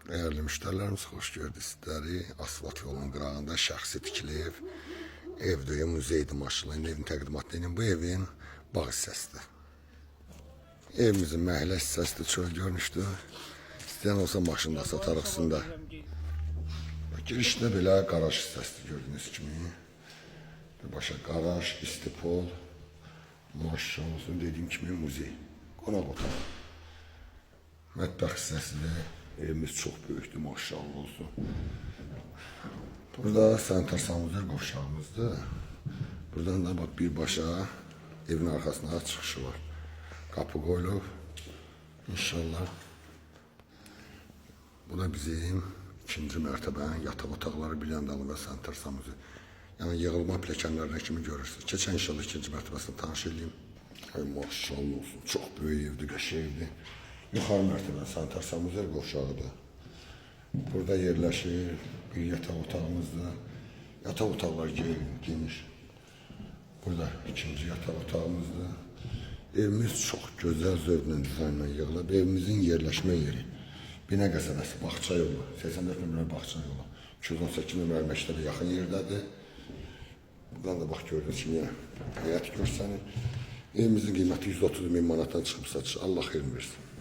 Değerli müşterilerimiz, hoş gördük sizləri. Asfalt yolunun qırağında şəxsi tikili ev. Evdəyə muzeydir maşınla. Evin təqdimatı ilə bu evin bağ hissəsidir. Evimizin məhəllə hissəsidir, çöl görünüşdür. İstəyən olsa maşında satarıq sizin də. Girişdə belə qaraj hissəsidir gördüyünüz kimi. Birbaşa qaraj, istipol, maşın olsun, dediyim kimi muzey. Qonaq otağı. Mətbəx hissəsidir. Evimiz çox böyükdür, maşallah olsun. Burada sanitar sanuzel qovşağımızdır. Buradan da bak birbaşa evin arxasına çıxışı var. Qapı qoyulub. İnşallah. Bu da bizim ikinci mərtəbənin yataq otaqları, bilyandalım və sanitar sanuzel. Yəni yığılma pləkanlarına kimi görürsünüz. Keçən inşallah ikinci mərtəbəsini tanış edeyim. Ay maşallah olsun, çox böyük evdir, qəşəngdir. Yuxarı mərtəbə sanitar sanuzel qovşağıdır. Burada yerləşir bir yataq otağımızda. Yataq otaqlar geniş. Burada ikinci yataq otağımızda. Evimiz çox gözəl zövqlə dizaynla yığılıb. Evimizin yerləşmə yeri. Binə qəsəbəsi, Bağça yolu, 84 nömrəli Bağça yolu. 218 nömrəli məktəbə yaxın yerdədir. Buradan da bax gördüyünüz kimi yenə həyat görsənir. Evimizin qiyməti 130 min manatdan çıxıb satışır. Allah xeyir versin.